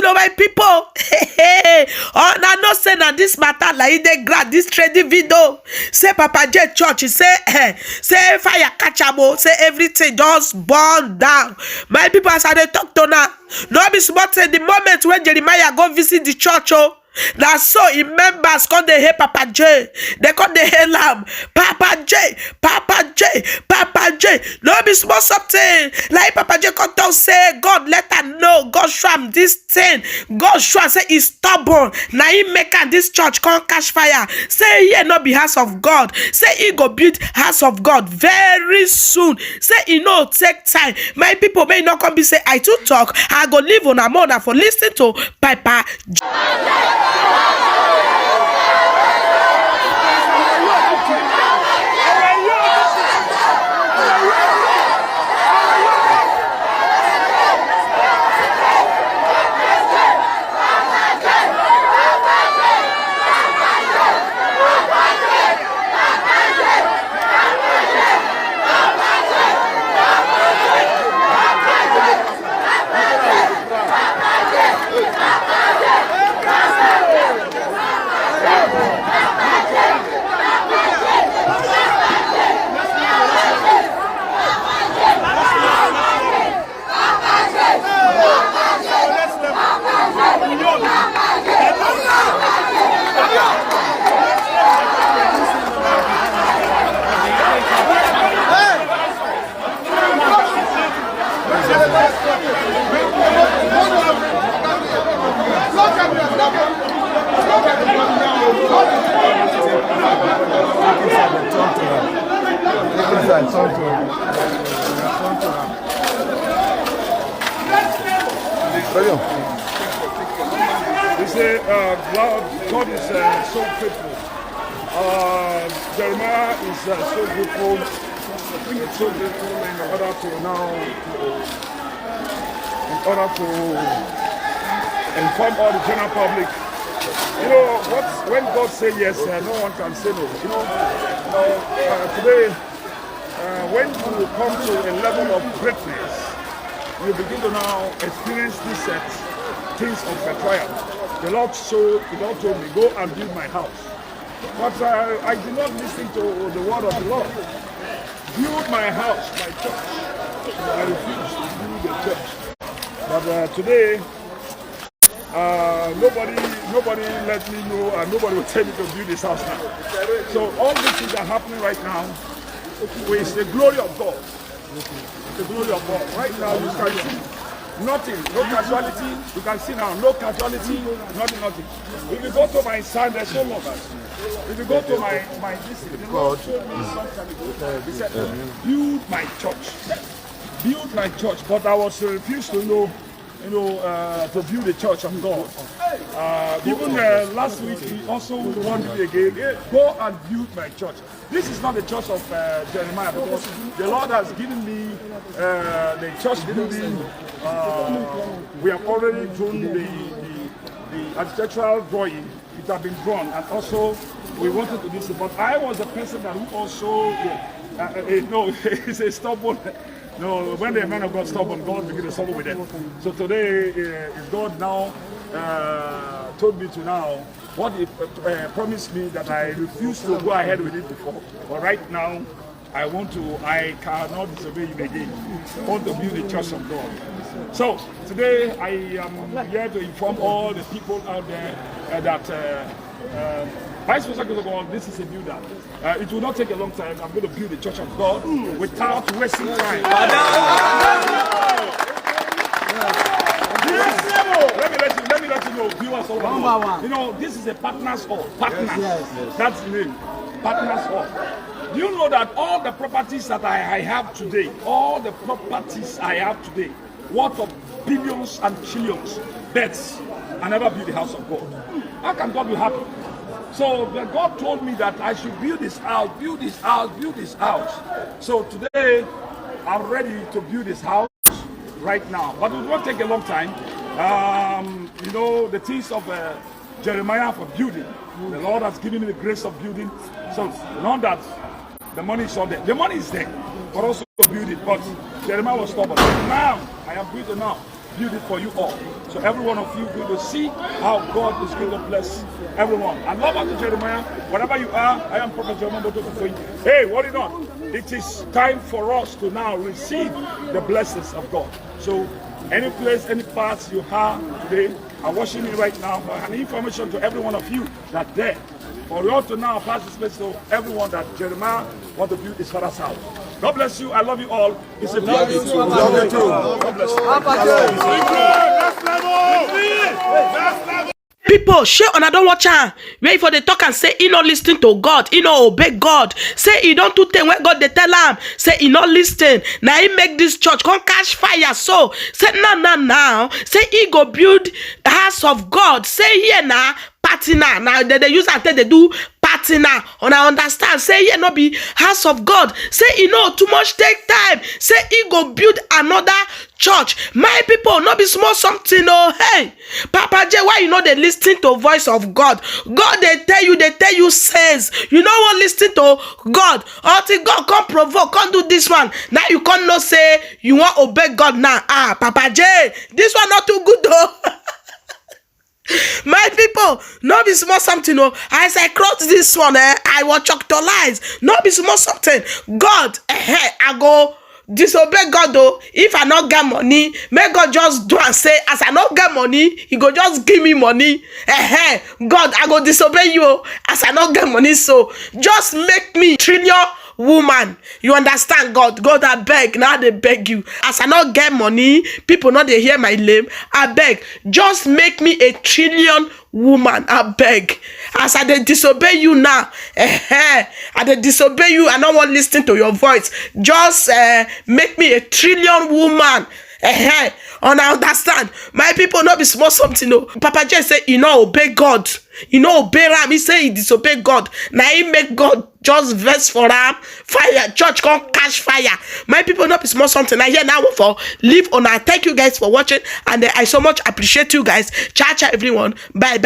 you know, my people. Oh, now no say na this matter like they grab this trading video. Say Papa J church, say fire catch am, say everything just burn down. My people, as I dey talk to now, no be small thing. The moment when Jeremiah go visit the church, oh, now so in members come they hear Papa J. They come they hail am, Papa J, Papa J, Papa J. No be small something. Like Papa J come to say, God let her know, God show am this thing. God show am say he's stubborn. Now he make am this church come catch fire. Say here no be house of God. Say he go build house of God very soon. Say he no take time. My people may not come be say I too talk. I go live on a mona for listening to Papa J. We say God is so faithful. Jeremiah is so grateful. It's so grateful in order to inform all the general public. You know, when God say yes, no one can say no. You know, today, when you come to a level of greatness, you begin to now experience these things of trial. The Lord told me, go and build my house. But I did not listen to the word of the Lord. Build my house, my church. I refused to build the church. But today, nobody let me know, and nobody will tell me to build this house now. So all these things are happening right now with the glory of God. The glory of God. Right now you can see nothing, no casualty. You can see now, no casualty, nothing. If you go to my son, there's no longer. If you go to my district, the Lord showed me something. He said, build my church. Build my church. But I was refused to to build the church of God. Even last week, he also warned me again, go and build my church. This is not the church of Jeremiah, because the Lord has given me the church building. We have already drawn the architectural drawing. It has been drawn, and also we wanted to do so. But I was the person that who also, no, it's a stubborn. No, when the man of God stubborn, God begin to stubborn with them. So today, God now told me to now, what he promised me that I refused to go ahead with it before. But right now, I cannot disobey him again. I want to build the church of God. So today, I am here to inform all the people out there that Vice President God, this is a builder. It will not take a long time. I'm going to build the church of God without wasting time. Let me let you know, viewers all around. You know, this is a partners hall. Partners. Yes. That's the name. Partners hall. Do you know that all the properties that I have today, worth of billions and trillions, bets, I never build the house of God. How can God be happy? So God told me that I should build this house. So today, I'm ready to build this house right now. But it will not take a long time. You know, the things of Jeremiah for building. The Lord has given me the grace of building. So now that The money is not there. The money is there, but also build it. But Jeremiah was stubborn. Now I am building now. Build it for you all. So every one of you will see how God is going to bless everyone. And love to Jeremiah, wherever you are, I am Prophet Jeremiah Omoto Fufeyin. Hey, what is on? It is time for us to now receive the blessings of God. So any place, any parts you have today are watching me right now, and information to every one of you that there. For you all to now pass this message to everyone that Jeremiah wants to build his father's house. God bless you. I love you all. It's a blessing. God bless you. People, share on I don't watch her. Wait for the talk and say he not listening to God, he not obey God. Say he don't do things when God they tell him. Say he not listen. Now he make this church come catch fire. So say now. Say he go build the house of God. Say here now. Party now they use until they do party now. And I understand. Say here no be house of God. Say he know too much take time. Say he go build another church. My people, not be small something. Oh, hey, Papa J, why you know they listen to voice of God? God they tell you says you know what listen to God until God come provoke, come do this one. Now you can't not say you want obey God now. Papa J, this one not too good though. My people, no be small something. No, as I cross this one, I will chalk to lies. No be small something. God, I go disobey God though. If I not get money, may God just do and say, as I not get money, he go just give me money. God, I go disobey you as I not get money. So just make me trillion woman. You understand? God I beg. Now they beg you. As I not get money, people not they hear my name. I beg. Just make me a trillion woman. I beg. As I they disobey you now. I they disobey you. I don't want listening to your voice. Just make me a trillion woman. And I understand. My people not be small something. No. Papa J say he not obey God. He not obey Ram. He say he disobey God. Now he make God just vex for Ram. Fire. Church can't catch fire. My people not be small something. I hear now for leave on. Thank you guys for watching. And I so much appreciate you guys. Ciao everyone. Bye.